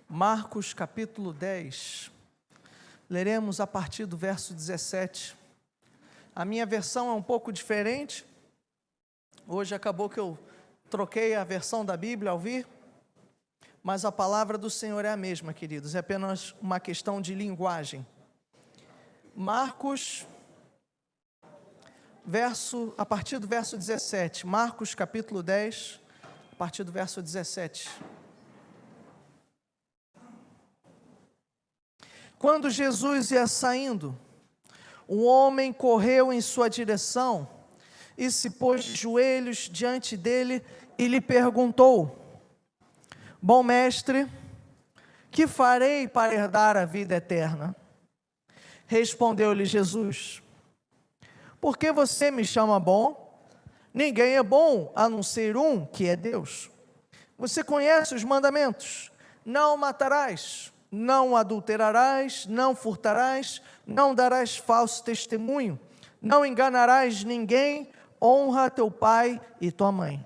Marcos capítulo 10, leremos a partir do verso 17. A minha versão é um pouco diferente. Hoje acabou que eu troquei a versão da Bíblia ao vir, mas a palavra do Senhor é a mesma, queridos, é apenas uma questão de linguagem. Marcos, a partir do verso 17, Marcos capítulo 10, a partir do verso 17. Quando Jesus ia saindo, um homem correu em sua direção e se pôs de joelhos diante dele e lhe perguntou: Bom mestre, que farei para herdar a vida eterna? Respondeu-lhe Jesus: Por que você me chama bom? Ninguém é bom a não ser um, que é Deus. Você conhece os mandamentos: não matarás, não adulterarás, não furtarás, não darás falso testemunho, não enganarás ninguém, honra teu pai e tua mãe.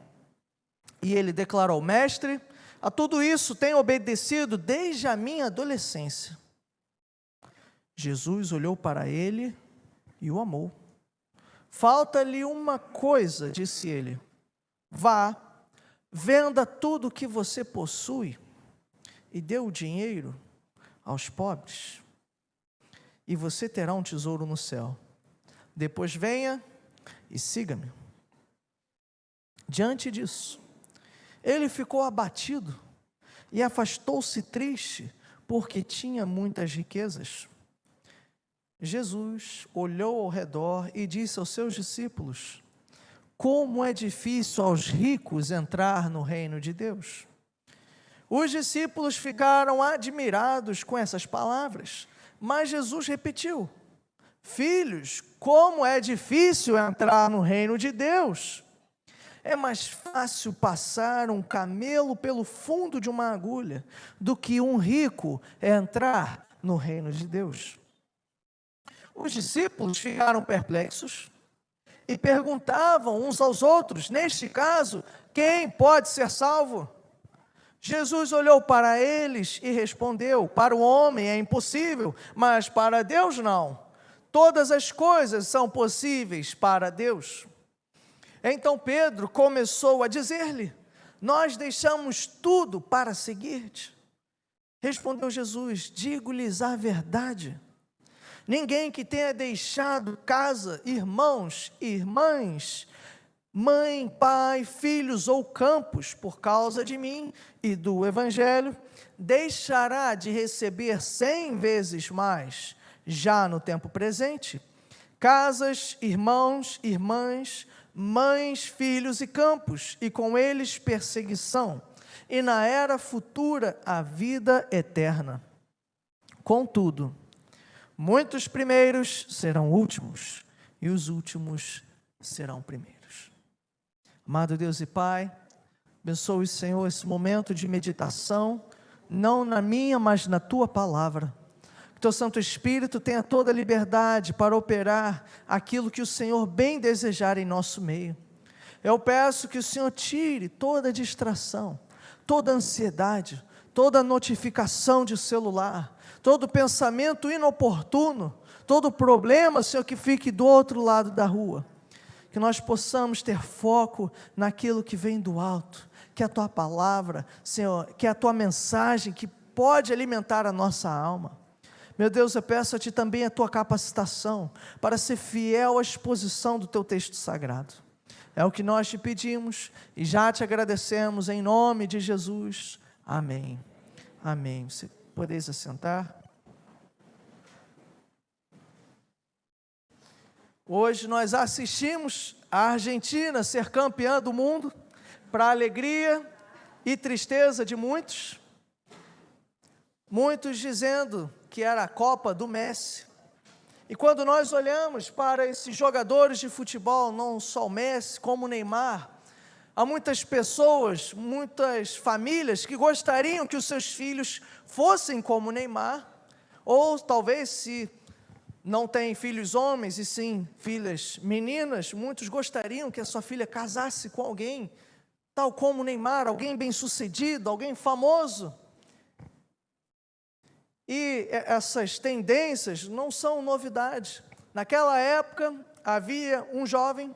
E ele declarou: Mestre, a tudo isso tenho obedecido desde a minha adolescência. Jesus olhou para ele e o amou. Falta-lhe uma coisa, disse ele: vá, venda tudo o que você possui e dê o dinheiro aos pobres, e você terá um tesouro no céu. Depois venha e siga-me. Diante disso, ele ficou abatido e afastou-se triste, porque tinha muitas riquezas. Jesus olhou ao redor e disse aos seus discípulos: Como é difícil aos ricos entrar no reino de Deus. Os discípulos ficaram admirados com essas palavras, mas Jesus repetiu: Filhos, como é difícil entrar no reino de Deus. É mais fácil passar um camelo pelo fundo de uma agulha do que um rico entrar no reino de Deus. Os discípulos ficaram perplexos e perguntavam uns aos outros: neste caso, quem pode ser salvo? Jesus olhou para eles e respondeu: Para o homem é impossível, mas para Deus não. Todas as coisas são possíveis para Deus. Então Pedro começou a dizer-lhe: Nós deixamos tudo para seguir-te. Respondeu Jesus: Digo-lhes a verdade. Ninguém que tenha deixado casa, irmãos, irmãs, mãe, pai, filhos ou campos, por causa de mim e do Evangelho, deixará de receber 100 vezes mais, já no tempo presente, casas, irmãos, irmãs, mães, filhos e campos, e com eles perseguição, e na era futura a vida eterna. Contudo, muitos primeiros serão últimos, e os últimos serão primeiros. Amado Deus e Pai, abençoe, Senhor, esse momento de meditação, não na minha, mas na Tua palavra. Que Teu Santo Espírito tenha toda a liberdade para operar aquilo que o Senhor bem desejar em nosso meio. Eu peço que o Senhor tire toda distração, toda ansiedade, toda notificação de celular, todo pensamento inoportuno, todo problema, Senhor, que fique do outro lado da rua. Que nós possamos ter foco naquilo que vem do alto, que é a Tua palavra, Senhor, que é a Tua mensagem, que pode alimentar a nossa alma. Meu Deus, eu peço a Ti também a Tua capacitação, para ser fiel à exposição do Teu texto sagrado. É o que nós Te pedimos, e já Te agradecemos, em nome de Jesus. Amém. Amém. Você podeis assentar? Hoje nós assistimos a Argentina ser campeã do mundo, para a alegria e tristeza de muitos. Muitos dizendo que era a Copa do Messi. E quando nós olhamos para esses jogadores de futebol, não só o Messi, como o Neymar, há muitas pessoas, muitas famílias que gostariam que os seus filhos fossem como o Neymar, ou talvez, se não tem filhos homens e sim filhas meninas, muitos gostariam que a sua filha casasse com alguém, tal como Neymar, alguém bem-sucedido, alguém famoso. E essas tendências não são novidade. Naquela época, havia um jovem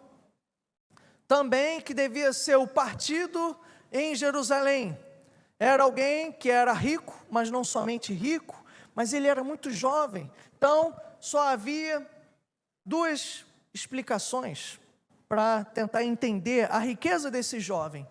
também que devia ser o partido em Jerusalém. Era alguém que era rico, mas não somente rico, mas ele era muito jovem. Então, só havia duas explicações para tentar entender a riqueza desse jovem.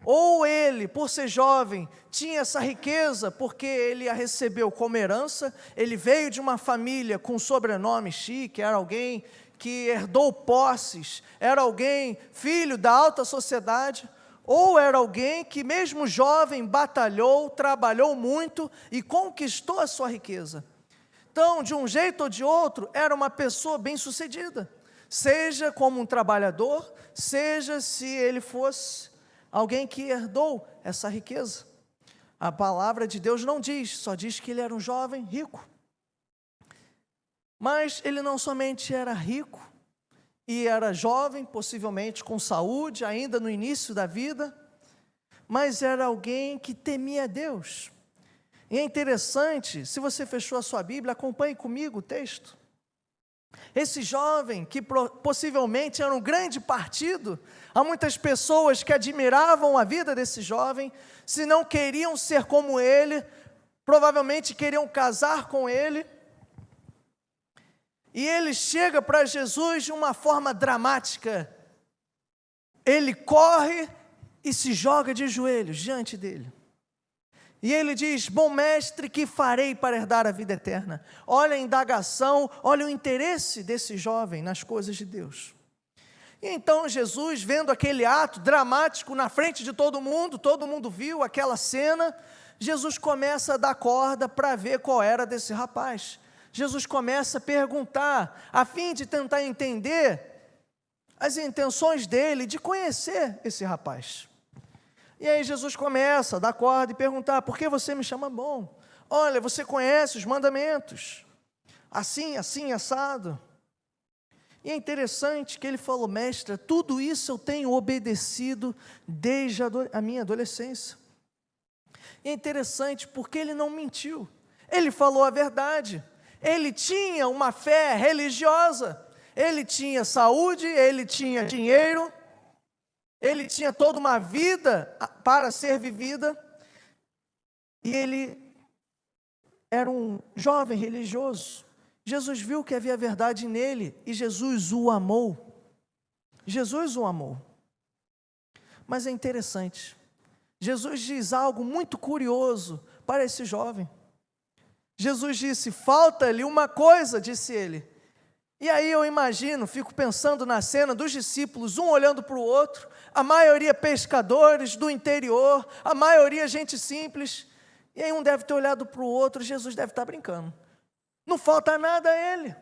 Ou ele, por ser jovem, tinha essa riqueza porque ele a recebeu como herança, ele veio de uma família com sobrenome chique, era alguém que herdou posses, era alguém filho da alta sociedade, ou era alguém que mesmo jovem batalhou, trabalhou muito e conquistou a sua riqueza. Então, de um jeito ou de outro, era uma pessoa bem-sucedida, seja como um trabalhador, seja se ele fosse alguém que herdou essa riqueza. A palavra de Deus não diz, só diz que ele era um jovem rico. Mas ele não somente era rico, e era jovem, possivelmente com saúde, ainda no início da vida, mas era alguém que temia Deus. E é interessante, se você fechou a sua Bíblia, acompanhe comigo o texto. Esse jovem, que possivelmente era um grande partido, há muitas pessoas que admiravam a vida desse jovem, se não queriam ser como ele, provavelmente queriam casar com ele, e ele chega para Jesus de uma forma dramática, ele corre e se joga de joelhos diante dele, e ele diz: bom mestre, que farei para herdar a vida eterna? Olha a indagação, olha o interesse desse jovem nas coisas de Deus. E então Jesus, vendo aquele ato dramático na frente de todo mundo viu aquela cena, Jesus começa a dar corda para ver qual era desse rapaz. Jesus começa a perguntar, a fim de tentar entender as intenções dele, de conhecer esse rapaz. E aí Jesus começa a dar corda e perguntar: por que você me chama bom? Olha, você conhece os mandamentos, assim, assim, assado. E é interessante que ele falou: mestre, tudo isso eu tenho obedecido desde a minha adolescência. E é interessante porque ele não mentiu, ele falou a verdade. Ele tinha uma fé religiosa, ele tinha saúde, ele tinha dinheiro, ele tinha toda uma vida para ser vivida, e ele era um jovem religioso. Jesus viu que havia verdade nele, e Jesus o amou. Jesus o amou. Mas é interessante, Jesus diz algo muito curioso para esse jovem. Jesus disse: falta-lhe uma coisa, disse ele. E aí eu imagino, fico pensando na cena dos discípulos, um olhando para o outro, a maioria pescadores do interior, a maioria gente simples, e aí um deve ter olhado para o outro, Jesus deve estar brincando. Não falta nada a ele,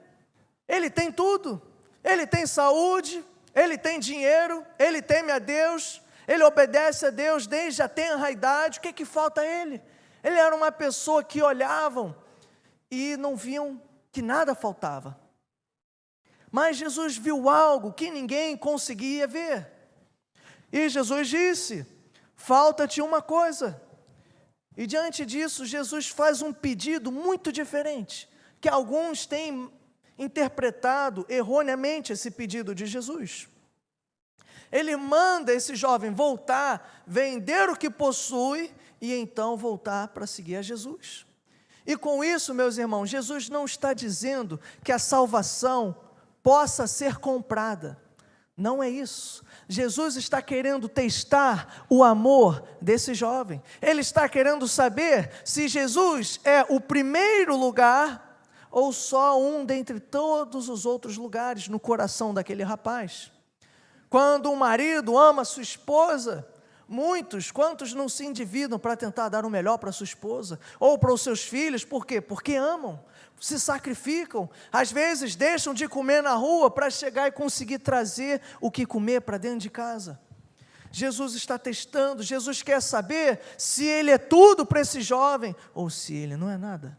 ele tem tudo, ele tem saúde, ele tem dinheiro, ele teme a Deus, ele obedece a Deus desde a tenra idade, o que falta a ele? Ele era uma pessoa que olhavam e não viam que nada faltava. Mas Jesus viu algo que ninguém conseguia ver. E Jesus disse: falta-te uma coisa. E diante disso, Jesus faz um pedido muito diferente, que alguns têm interpretado erroneamente esse pedido de Jesus. Ele manda esse jovem voltar, vender o que possui, e então voltar para seguir a Jesus. E com isso, meus irmãos, Jesus não está dizendo que a salvação possa ser comprada. Não é isso. Jesus está querendo testar o amor desse jovem. Ele está querendo saber se Jesus é o primeiro lugar ou só um dentre todos os outros lugares no coração daquele rapaz. Quando um marido ama sua esposa, quantos não se endividam para tentar dar o melhor para sua esposa, ou para os seus filhos, por quê? Porque amam, se sacrificam, às vezes deixam de comer na rua para chegar e conseguir trazer o que comer para dentro de casa. Jesus está testando, Jesus quer saber se ele é tudo para esse jovem, ou se ele não é nada.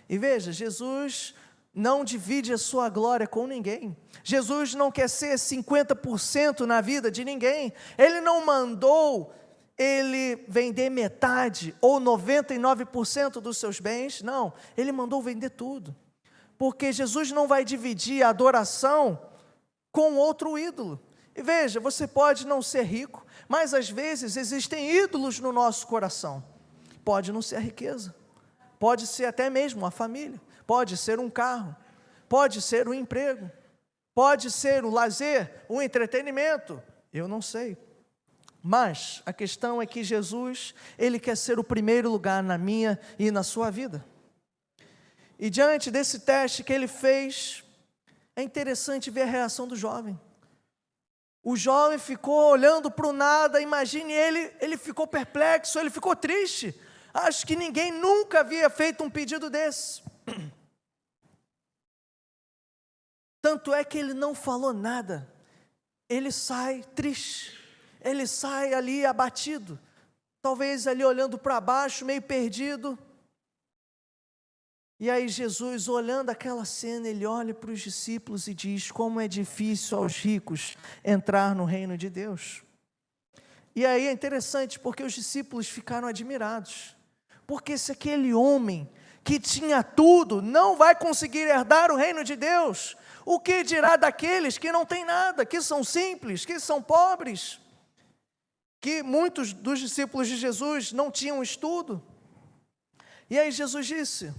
E veja, Jesus não divide a sua glória com ninguém. Jesus não quer ser 50% na vida de ninguém. Ele não mandou ele vender metade ou 99% dos seus bens, não, ele mandou vender tudo, porque Jesus não vai dividir a adoração com outro ídolo. E veja, você pode não ser rico, mas às vezes existem ídolos no nosso coração. Pode não ser a riqueza, pode ser até mesmo a família, pode ser um carro, pode ser um emprego, pode ser o lazer, o entretenimento, eu não sei. Mas a questão é que Jesus, ele quer ser o primeiro lugar na minha e na sua vida. E diante desse teste que ele fez, é interessante ver a reação do jovem. O jovem ficou olhando para o nada, imagine ele ficou perplexo, ele ficou triste. Acho que ninguém nunca havia feito um pedido desse. Tanto é que ele não falou nada, ele sai triste, ele sai ali abatido, talvez ali olhando para baixo, meio perdido. E aí Jesus, olhando aquela cena, ele olha para os discípulos e diz: como é difícil aos ricos entrar no reino de Deus. E aí é interessante, porque os discípulos ficaram admirados, porque se aquele homem que tinha tudo não vai conseguir herdar o reino de Deus, o que dirá daqueles que não têm nada, que são simples, que são pobres? Que muitos dos discípulos de Jesus não tinham estudo. E aí Jesus disse: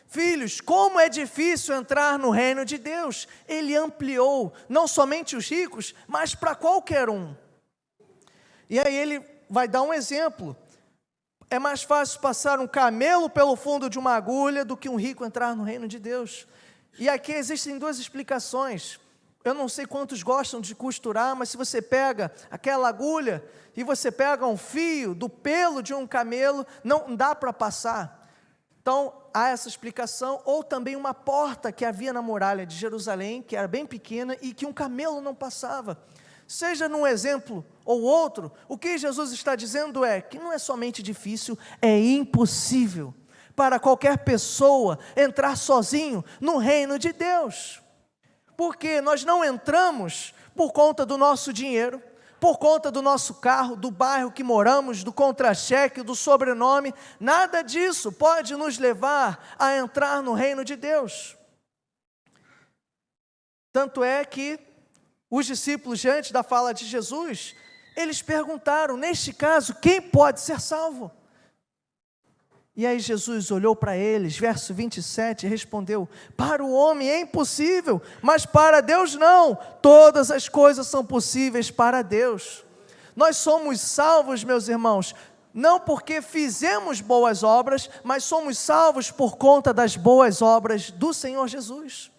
filhos, como é difícil entrar no reino de Deus. Ele ampliou, não somente os ricos, mas para qualquer um. E aí ele vai dar um exemplo. É mais fácil passar um camelo pelo fundo de uma agulha do que um rico entrar no reino de Deus. E aqui existem duas explicações. Eu não sei quantos gostam de costurar, mas se você pega aquela agulha e você pega um fio do pelo de um camelo, não dá para passar. Então, há essa explicação, ou também uma porta que havia na muralha de Jerusalém, que era bem pequena e que um camelo não passava. Seja num exemplo ou outro, o que Jesus está dizendo é que não é somente difícil, é impossível para qualquer pessoa entrar sozinho no reino de Deus. Porque nós não entramos por conta do nosso dinheiro, por conta do nosso carro, do bairro que moramos, do contra-cheque, do sobrenome, nada disso pode nos levar a entrar no reino de Deus. Tanto é que os discípulos, diante da fala de Jesus, eles perguntaram, neste caso, quem pode ser salvo? E aí Jesus olhou para eles, verso 27, e respondeu: para o homem é impossível, mas para Deus não, todas as coisas são possíveis para Deus. Nós somos salvos, meus irmãos, não porque fizemos boas obras, mas somos salvos por conta das boas obras do Senhor Jesus.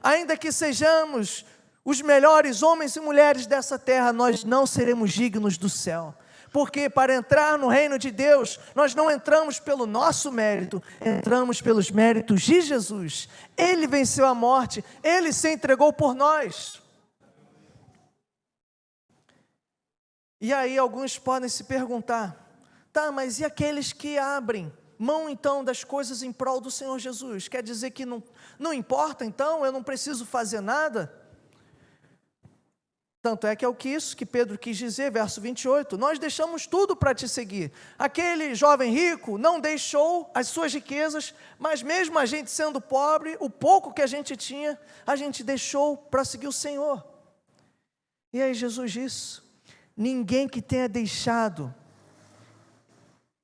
Ainda que sejamos os melhores homens e mulheres dessa terra, nós não seremos dignos do céu. Porque para entrar no reino de Deus, nós não entramos pelo nosso mérito, entramos pelos méritos de Jesus. Ele venceu a morte, Ele se entregou por nós. E aí alguns podem se perguntar, tá, mas e aqueles que abrem mão então das coisas em prol do Senhor Jesus? Quer dizer que não importa então, eu não preciso fazer nada? Tanto é que é isso que Pedro quis dizer, verso 28, nós deixamos tudo para te seguir. Aquele jovem rico não deixou as suas riquezas, mas mesmo a gente sendo pobre, o pouco que a gente tinha, a gente deixou para seguir o Senhor. E aí Jesus disse, ninguém que tenha deixado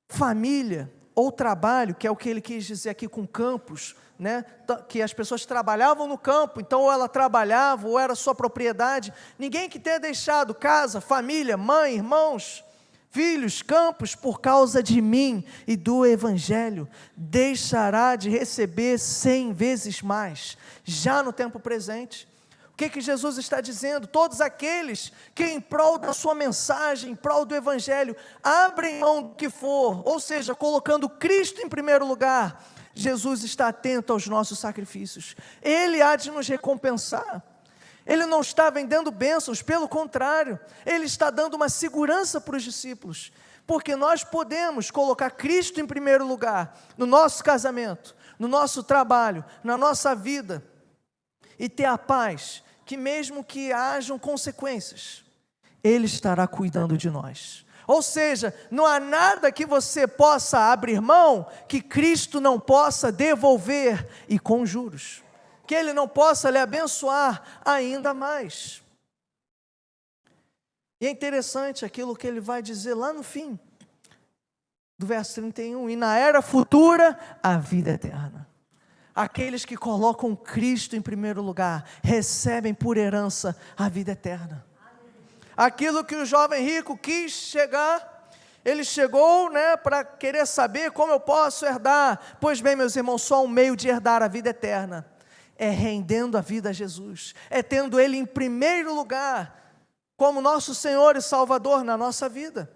família ou trabalho, que é o que ele quis dizer aqui com campos, né, que as pessoas trabalhavam no campo, então ou ela trabalhava, ou era sua propriedade, ninguém que tenha deixado casa, família, mãe, irmãos, filhos, campos, por causa de mim e do Evangelho, deixará de receber 100 vezes mais, já no tempo presente. O que Jesus está dizendo? Todos aqueles que em prol da sua mensagem, em prol do Evangelho, abrem mão do que for, ou seja, colocando Cristo em primeiro lugar, Jesus está atento aos nossos sacrifícios, Ele há de nos recompensar. Ele não está vendendo bênçãos, pelo contrário, Ele está dando uma segurança para os discípulos, porque nós podemos colocar Cristo em primeiro lugar, no nosso casamento, no nosso trabalho, na nossa vida, e ter a paz, que mesmo que hajam consequências, Ele estará cuidando de nós. Ou seja, não há nada que você possa abrir mão que Cristo não possa devolver e com juros, que Ele não possa lhe abençoar ainda mais. E é interessante aquilo que Ele vai dizer lá no fim do verso 31, e na era futura, a vida eterna. Aqueles que colocam Cristo em primeiro lugar, recebem por herança a vida eterna. Aquilo que o jovem rico quis chegar, ele chegou, para querer saber como eu posso herdar. Pois bem, meus irmãos, só um meio de herdar a vida eterna é rendendo a vida a Jesus, é tendo Ele em primeiro lugar, como nosso Senhor e Salvador na nossa vida.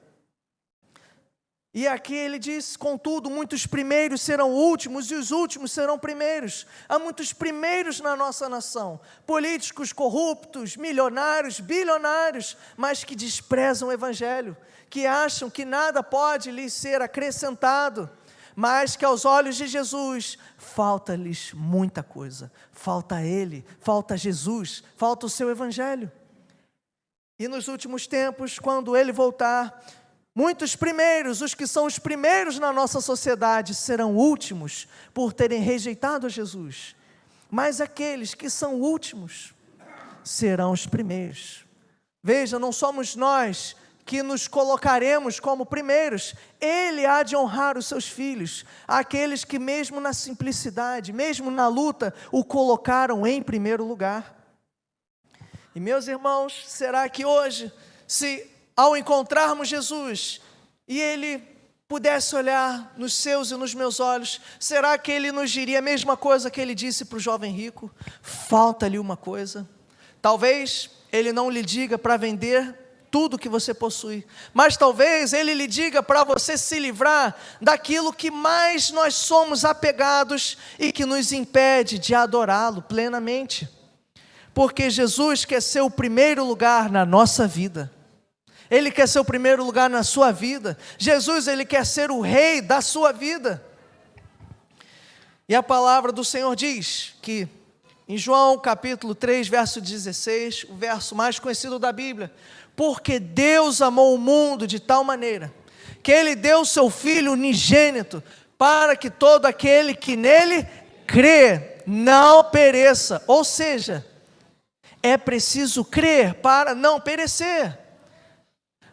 E aqui ele diz: contudo, muitos primeiros serão últimos e os últimos serão primeiros. Há muitos primeiros na nossa nação, políticos corruptos, milionários, bilionários, mas que desprezam o Evangelho, que acham que nada pode lhes ser acrescentado, mas que aos olhos de Jesus falta-lhes muita coisa. Falta a Ele, falta Jesus, falta o seu Evangelho. E nos últimos tempos, quando Ele voltar, muitos primeiros, os que são os primeiros na nossa sociedade, serão últimos por terem rejeitado a Jesus. Mas aqueles que são últimos serão os primeiros. Veja, não somos nós que nos colocaremos como primeiros. Ele há de honrar os seus filhos, aqueles que mesmo na simplicidade, mesmo na luta, o colocaram em primeiro lugar. E meus irmãos, será que hoje, se ao encontrarmos Jesus, e Ele pudesse olhar nos seus e nos meus olhos, será que Ele nos diria a mesma coisa que Ele disse para o jovem rico? Falta-lhe uma coisa. Talvez Ele não lhe diga para vender tudo que você possui, mas talvez Ele lhe diga para você se livrar daquilo que mais nós somos apegados e que nos impede de adorá-lo plenamente, porque Jesus quer ser o primeiro lugar na nossa vida. Ele quer ser o primeiro lugar na sua vida. Jesus, Ele quer ser o rei da sua vida. E a palavra do Senhor diz que, em João capítulo 3, verso 16, o verso mais conhecido da Bíblia: porque Deus amou o mundo de tal maneira, que Ele deu o seu Filho unigênito, para que todo aquele que nele crê, não pereça. Ou seja, é preciso crer para não perecer.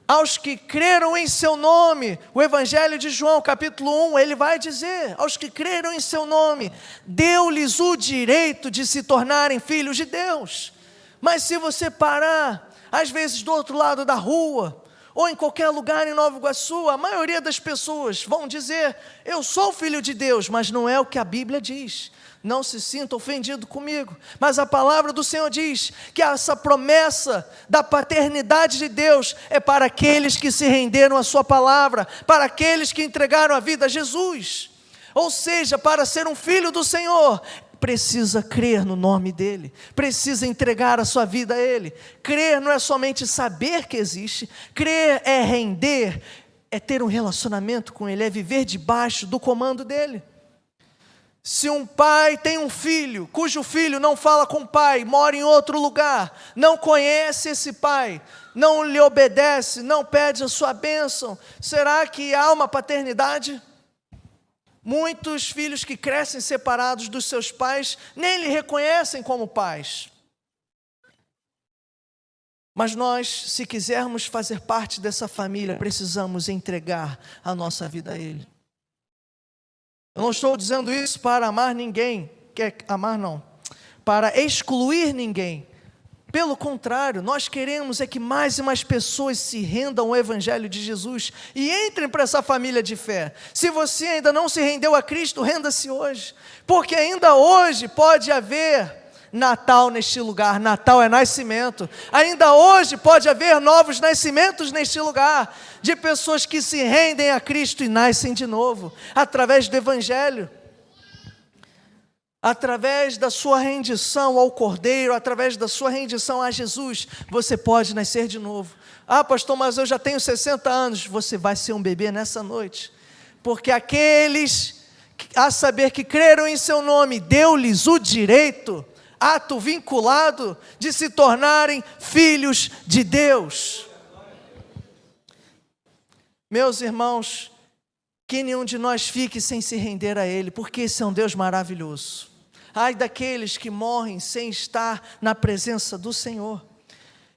Aos que creram em seu nome, o Evangelho de João, capítulo 1, ele vai dizer: aos que creram em seu nome, deu-lhes o direito de se tornarem filhos de Deus. Mas se você parar, às vezes do outro lado da rua, ou em qualquer lugar em Nova Iguaçu, a maioria das pessoas vão dizer: eu sou filho de Deus, mas não é o que a Bíblia diz. Não se sinta ofendido comigo, mas a palavra do Senhor diz que essa promessa da paternidade de Deus é para aqueles que se renderam à sua palavra, para aqueles que entregaram a vida a Jesus. Ou seja, para ser um filho do Senhor, precisa crer no nome dEle, precisa entregar a sua vida a Ele. Crer não é somente saber que existe, crer é render, é ter um relacionamento com Ele, é viver debaixo do comando dEle. Se um pai tem um filho, cujo filho não fala com o pai, mora em outro lugar, não conhece esse pai, não lhe obedece, não pede a sua bênção, será que há uma paternidade? Muitos filhos que crescem separados dos seus pais, nem lhe reconhecem como pais. Mas nós, se quisermos fazer parte dessa família, precisamos entregar a nossa vida a Ele. Eu não estou dizendo isso para amar ninguém, para excluir ninguém. Pelo contrário, nós queremos é que mais e mais pessoas se rendam ao Evangelho de Jesus e entrem para essa família de fé. Se você ainda não se rendeu a Cristo, renda-se hoje, porque ainda hoje pode haver Natal neste lugar. Natal é nascimento. Ainda hoje pode haver novos nascimentos neste lugar, de pessoas que se rendem a Cristo e nascem de novo, através do Evangelho, através da sua rendição ao Cordeiro, através da sua rendição a Jesus, você pode nascer de novo. Ah, pastor, mas eu já tenho 60 anos. Você vai ser um bebê nessa noite, porque aqueles, a saber que creram em seu nome, deu-lhes o direito, ato vinculado, de se tornarem filhos de Deus. Meus irmãos, que nenhum de nós fique sem se render a Ele, porque esse é um Deus maravilhoso. Ai daqueles que morrem sem estar na presença do Senhor.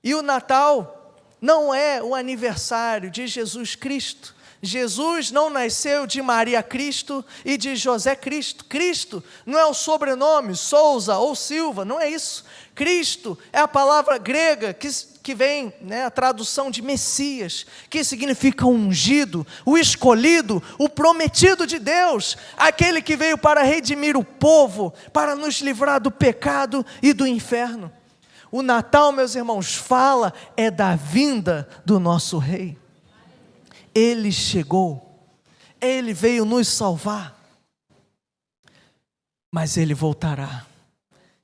E o Natal não é o aniversário de Jesus Cristo. Jesus não nasceu de Maria Cristo e de José Cristo. Cristo não é o sobrenome Souza ou Silva, não é isso. Cristo é a palavra grega que vem, a tradução de Messias, que significa ungido, o escolhido, o prometido de Deus, aquele que veio para redimir o povo, para nos livrar do pecado e do inferno. O Natal, meus irmãos, fala da vinda do nosso Rei. Ele chegou, Ele veio nos salvar, mas Ele voltará.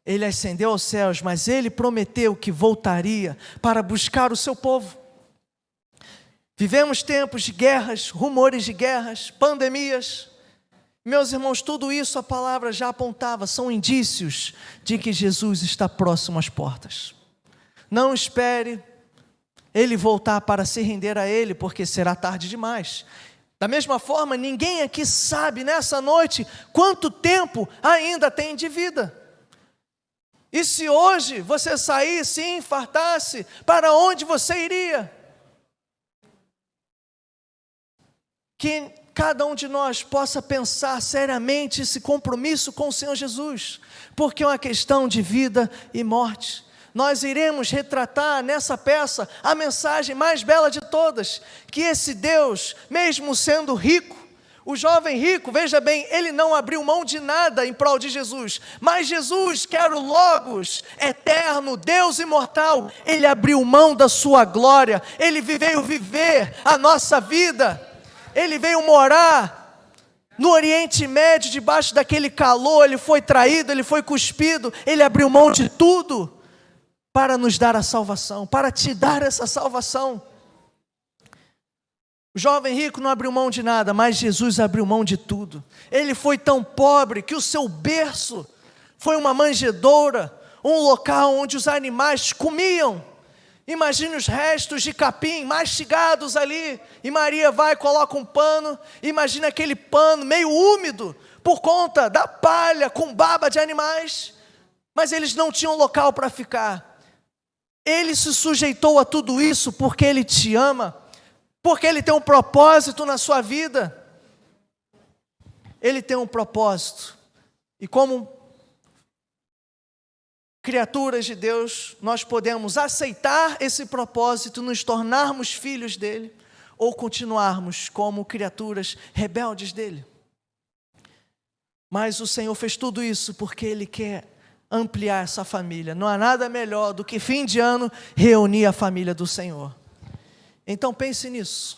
Ele ascendeu aos céus, mas Ele prometeu que voltaria para buscar o seu povo. Vivemos tempos de guerras, rumores de guerras, pandemias. Meus irmãos, tudo isso a palavra já apontava, são indícios de que Jesus está próximo às portas. Não espere Ele voltar para se render a Ele, porque será tarde demais. Da mesma forma, ninguém aqui sabe nessa noite quanto tempo ainda tem de vida. E se hoje você saísse e infartasse, para onde você iria? Que cada um de nós possa pensar seriamente esse compromisso com o Senhor Jesus, porque é uma questão de vida e morte. Nós iremos retratar nessa peça a mensagem mais bela de todas, que esse Deus, mesmo sendo rico, o jovem rico, veja bem, ele não abriu mão de nada em prol de Jesus, mas Jesus, que era o Logos, eterno, Deus imortal, ele abriu mão da sua glória, ele veio viver a nossa vida, ele veio morar no Oriente Médio, debaixo daquele calor, ele foi traído, ele foi cuspido, ele abriu mão de tudo, para nos dar a salvação, para te dar essa salvação. O jovem rico não abriu mão de nada, mas Jesus abriu mão de tudo. Ele foi tão pobre que o seu berço foi uma manjedoura, um local onde os animais comiam. Imagine os restos de capim mastigados ali, e Maria vai e coloca um pano, imagina aquele pano meio úmido, por conta da palha com baba de animais, mas eles não tinham local para ficar. Ele se sujeitou a tudo isso porque Ele te ama, porque Ele tem um propósito na sua vida. Ele tem um propósito, e como criaturas de Deus, nós podemos aceitar esse propósito, nos tornarmos filhos dEle, ou continuarmos como criaturas rebeldes dEle. Mas o Senhor fez tudo isso porque Ele quer ampliar essa família. Não há nada melhor do que fim de ano reunir a família do Senhor. Então pense nisso.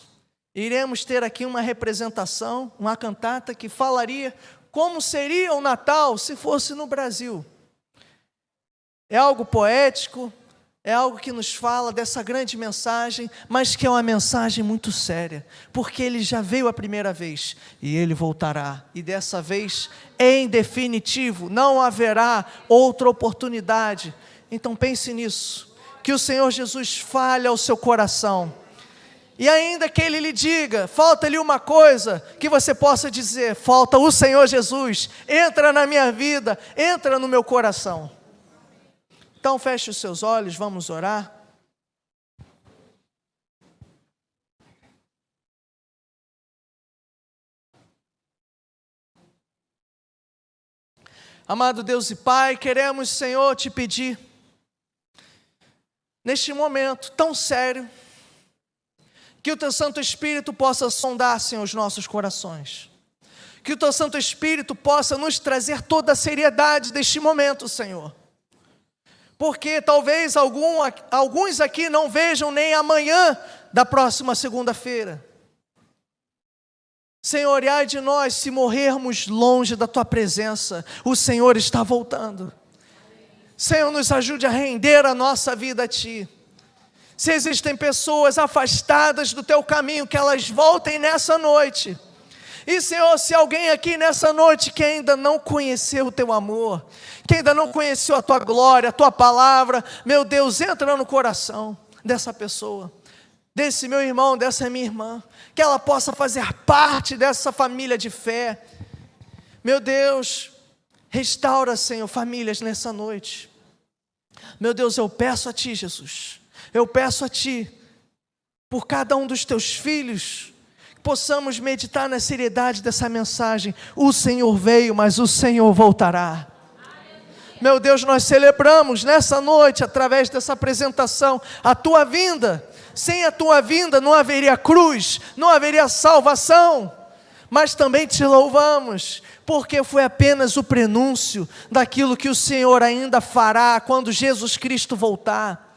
Iremos ter aqui uma representação, uma cantata que falaria como seria o Natal se fosse no Brasil. É algo poético, é algo que nos fala dessa grande mensagem, mas que é uma mensagem muito séria, porque Ele já veio a primeira vez, e Ele voltará, e dessa vez, em definitivo, não haverá outra oportunidade. Então pense nisso, que o Senhor Jesus fale ao seu coração, e ainda que Ele lhe diga, falta-lhe uma coisa, que você possa dizer, falta o Senhor Jesus, entra na minha vida, entra no meu coração. Então feche os seus olhos, vamos orar. Amado Deus e Pai, queremos, Senhor, te pedir, neste momento tão sério, que o Teu Santo Espírito possa sondar, Senhor, os nossos corações. Que o Teu Santo Espírito possa nos trazer toda a seriedade deste momento, Senhor. Porque talvez alguns aqui não vejam nem amanhã da próxima segunda-feira. Senhor, e ai de nós se morrermos longe da Tua presença, o Senhor está voltando. Senhor, nos ajude a render a nossa vida a Ti. Se existem pessoas afastadas do Teu caminho, que elas voltem nessa noite. E Senhor, se alguém aqui nessa noite que ainda não conheceu o Teu amor, que ainda não conheceu a Tua glória, a Tua palavra, meu Deus, entra no coração dessa pessoa, desse meu irmão, dessa minha irmã, que ela possa fazer parte dessa família de fé. Meu Deus, restaura, Senhor, famílias nessa noite. Meu Deus, eu peço a Ti, Jesus, eu peço a Ti, por cada um dos Teus filhos, que possamos meditar na seriedade dessa mensagem. O Senhor veio, mas o Senhor voltará. Meu Deus, nós celebramos nessa noite, através dessa apresentação, a Tua vinda. Sem a Tua vinda não haveria cruz, não haveria salvação. Mas também Te louvamos, porque foi apenas o prenúncio daquilo que o Senhor ainda fará quando Jesus Cristo voltar.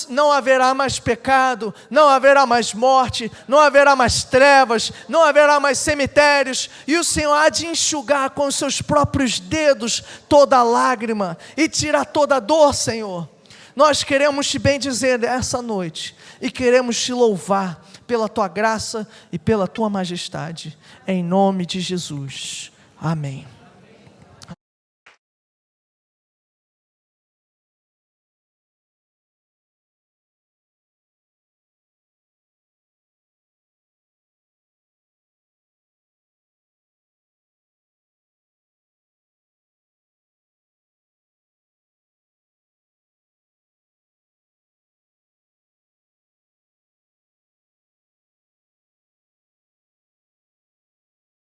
Não haverá mais pecado, não haverá mais morte, não haverá mais trevas, não haverá mais cemitérios, e o Senhor há de enxugar com os seus próprios dedos toda lágrima e tirar toda dor, Senhor. Nós queremos Te bendizer essa noite e queremos Te louvar pela Tua graça e pela Tua majestade, em nome de Jesus. Amém.